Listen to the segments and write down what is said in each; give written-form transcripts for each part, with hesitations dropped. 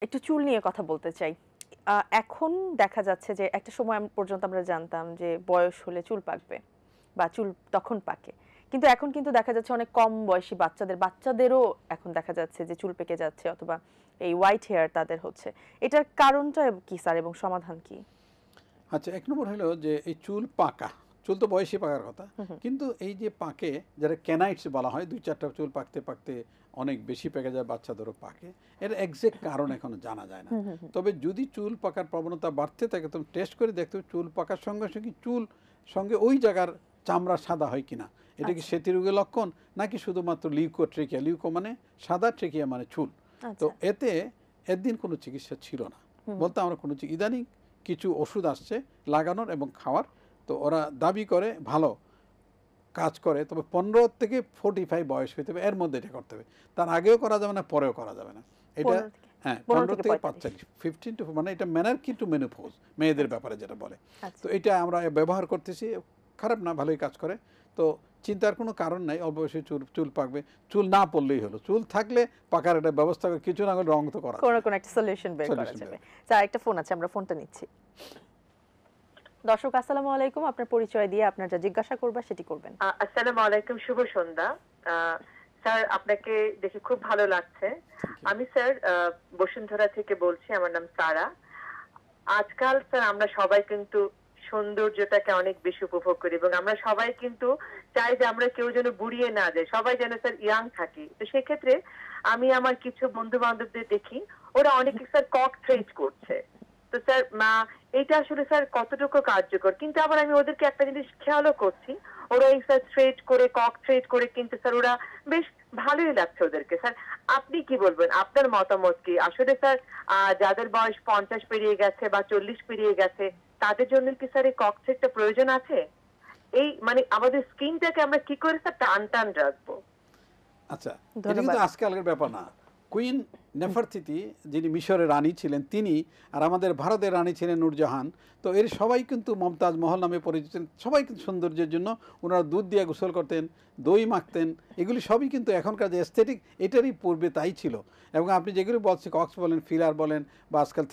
একটু চুল নিয়ে কথা বলতে চাই। এখন দেখা যাচ্ছে যে একটা সময় পর্যন্ত আমরা জানতাম যে বয়স হলে চুল পাকবে বা চুল তখন পাকে। কিন্তু এখন কিন্তু দেখা যাচ্ছে অনেক কম বয়সী বাচ্চাদেরও এখন দেখা যাচ্ছে যে চুল পেকে যাচ্ছে অথবা এই হোয়াইট হেয়ার তাদের হচ্ছে। এটার কারণটা কি স্যার এবং সমাধান কি? আচ্ছা, ১ নম্বর হলো যে এই চুল পাকা। চুল তো বয়সে পাকার কথা। হুম, হুম। কিন্তু এই যে পাকে, যারা কেনাইটস বলা হয়, ২-৪ টা চুল পাকতে, পাকতে অনেক বেশি পেকে যায়, বাচ্চাদেরও পাকে। এর এক্সাক্ট কারণ এখনো জানা যায় না। হুম, হুম, হুম। তবে যদি চুল পাকার প্রবণতা বাড়তে থাকে, তবে টেস্ট করে দেখতে হবে চুল পাকার সঙ্গে, সঙ্গে চুল সঙ্গে ওই জায়গার চামড়া সাদা হয় কিনা। এটা কি আচ্ছা, সেতি রোগের লক্ষণ, নাকি শুধুমাত্র লিউকোট্রিকিয়া? লিউকো মানে সাদা, ট্রেকিয়া মানে চুল। তো আচ্ছা। এতে এতদিন কোনো চিকিৎসা ছিল না। হুম, বলতে আমরা কোনো ইদানিং কিছু ওষুধ আসছে লাগানোর এবং খাওয়ার। তো ওরা দাবি করে ভালো কাজ করে, তবে ১৫ থেকে ৪৫ বয়স হইতে হবে, এর মধ্যে এটা করতে হবে। তার আগেও করা যাবে না, পরেও করা যাবে না। এটা ১৫ থেকে হ্যাঁ, ১৫ ১৫ থেকে থেকে ৪৫। ৪৫, 15 টু মানে এটা মেনার্কি টু মেনোপজ, মেয়েদের আচ্ছা, ব্যাপারে যেটা বলে। তো আচ্ছা। এটা আমরা ব্যবহার করতেছি, খারাপ না, ভালোই কাজ করে। তো চিন্তার কোনো কারণ নাই, অল্প বয়সে চুল চুল পাকবে। চুল না পড়লেই হলো। চুল থাকলে পাকার একটা ব্যবস্থা করে, কিছু না হলে রং তো করা কোন যায়। কোন একটা সলিউশন বের করা সলিউশন যাবে। বের। স্যার একটা ফোন আছে, আমরা ফোনটা নিচ্ছি। দর্শক আসসালামু আলাইকুম। আপনার পরিচয় দিয়ে আপনার যা জিজ্ঞাসা করবা সেটি করবেন। আসসালামু আলাইকুম, শুভ সন্ধ্যা। স্যার, আপনাকে দেখে খুব ভালো লাগছে। Thank you. আমি স্যার বসুন্ধরা থেকে বলছি, আমার নাম সারা। আজকাল স্যার আমরা সবাই কিন্তু সৌন্দর্যটাকে অনেক বেশি উপভোগ করি, এবং আমরা সবাই কিন্তু চাই যে আমরা কেউ যেন বুড়িয়ে না যায়, সবাই যেন স্যার ইয়াং থাকি। তো সেক্ষেত্রে আমি আমার কিছু বন্ধু বান্ধবদের দেখি, ওরা অনেকে স্যার কক থ্রেড করছে। তো স্যার এটা আসলে স্যার কতটুকু কার্যকর? কিন্তু আবার আমি ওদেরকে একটা জিনিস খেয়ালও করছি, ওরা এই স্যার থ্রেড করে, কক থ্রেড করে কিন্তু স্যার ওরা বেশ ভালোই লাগছে ওদেরকে। স্যার, আপনি কি বলবেন? আপনার মতামত কি? আসলে স্যার যাদের বয়স ৫০ পেরিয়ে গেছে বা ৪০ পেরিয়ে গেছে, তাদের জন্য কি স্যার এই কক থ্রেডটা প্রয়োজন আছে? এই মানে আমাদের স্কিনটাকে আমরা কি করে স্যার টান টান রাখবো? আচ্ছা, এটা ধন্যবাদ। কিন্তু আজকালকার ব্যাপার না। কুইন নেফারতিতি, যিনি মিশরের রানী ছিলেন, তিনি, আর আমাদের ভারতের রানী ছিলেন নূরজাহান। তো এর সবাই কিন্তু মমতাজ মহল নামে পরিচিত ছিলেন। সবাই কিন্তু সৌন্দর্যের জন্য ওনারা দুধ দিয়ে গোসল করতেন, দই মাখতেন। এগুলি সবই কিন্তু এখনকার যে এস্থেটিক, এটারই পূর্বে তাই ছিল। এবং আপনি যেগুলি বলছেন, কক্স বলেন, ফিলার বলেন, বা আজকাল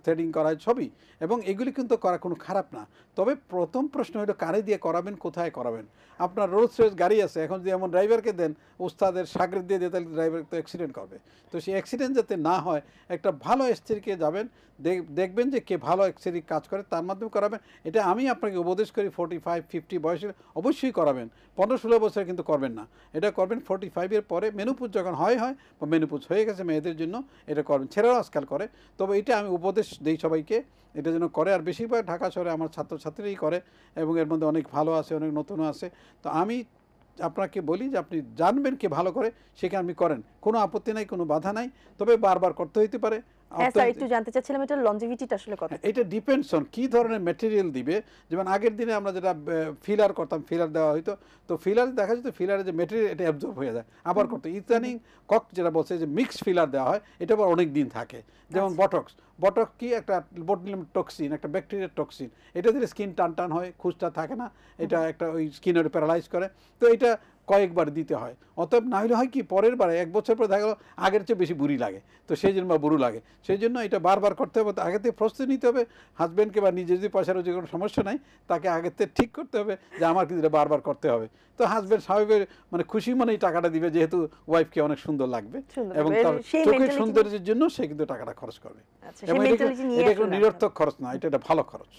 থ্রেডিং করা হয়, সবই। এবং এগুলি কিন্তু করা কোনো খারাপ না। তবে প্রথম প্রশ্ন হলো কারে দিয়ে করাবেন, কোথায় করাবেন। আপনার রোলস রয়েস গাড়ি আছে, এখন যদি এমন ড্রাইভারকে দেন, ওস্তাদের সাগরেদ দিয়ে তাহলে ড্রাইভার তো অ্যাক্সিডেন্ট করবে। তো সেই অ্যাক্সিডেন্ট যাতে না হয়, একটা ভালো এক্সেরিকে যাবেন, দেখবেন যে কে ভালো এক্সেরি কাজ করে, তার মাধ্যমে করাবেন। এটা আমি আপনাকে উপদেশ করি, 45-50 বয়সে অবশ্যই করাবেন। 15-16 বছরে কিন্তু করবেন না। এটা করবেন 45-এর পরে, মেনোপজ যখন হয় বা মেনোপজ হয়ে গেছে মেয়েদের জন্য, এটা করবেন। ছেলেরাও আজকাল করে। তবে এটা আমি উপদেশ দিই সবাইকে, এটা যেন করে। আর বেশিরভাগ ঢাকা শহরে আমার ছাত্রছাত্রীরাই করে, এবং এর মধ্যে অনেক ভালো আছে, অনেক নতুনও আছে। তো আমি আপনাকে বলি যে আপনি জানবেন কে ভালো করে, সেখানে আপনি করেন, কোনো আপত্তি নাই, কোনো বাধা নাই। তবে বারবার করতে হইতে পারে। হ্যাঁ, স্যার একটু জানতে চাচ্ছিলাম এটার লনজিভিটিটা আসলে হ্যাঁ, কতটুকু? এটা ডিপেন্ডস অন কী ধরনের ম্যাটেরিয়াল দিবে। যেমন আগের দিনে আমরা যেটা ফিলার করতাম, ফিলার দেওয়া হইতো। তো ফিলার দেখা যেত, ফিলারের যে মেটেরিয়াল, এটা অ্যাবজর্ব হয়ে যায়, আবার করতো। ইদানিং কক যেটা বলছে যে মিক্সড ফিলার দেওয়া হয়, এটা আবার অনেক দিন থাকে। যেমন আচ্ছা। বটক্স, বটক কি একটা বটুলিনাম টক্সিন, একটা ব্যাকটেরিয়ার টক্সিন। এটা দিলে স্কিন টান টান হয়, খুশটা থাকে না, এটা একটা ওই স্কিনের প্যারালাইজ করে। তো এটা কয়েকবার দিতে হয়। অতএব না হলে হয় কি, পরের বারে 1 বছর পরে দেখা গেলো আগের চেয়ে বেশি বুড়ি লাগে, তো সেই জন্য বা বুড়ো লাগে, সেই জন্য এটা বারবার করতে হবে। তো আগে থেকে প্রস্তুতি নিতে হবে হাজব্যান্ডকে, বা নিজে যদি পয়সার যে কোনো সমস্যা নাই, তাকে আগে থেকে ঠিক করতে হবে যে আমার কিন্তু এটা বারবার করতে হবে। তো হাজব্যান্ড স্বাভাবিক মানে খুশি মনেই টাকাটা দিবে, যেহেতু ওয়াইফকে অনেক সুন্দর লাগবে, সুন্দর এবং লাগবে। তার সেই চোখের মেন্টালিটি সৌন্দর্যের জন্য সে কিন্তু টাকাটা খরচ করবে। আচ্ছা, এবং সেই মেন্টালিটি নিয়ে এটা কোনো আসলে আনতে হবে। নিরর্থক খরচ না, এটা একটা ভালো খরচ।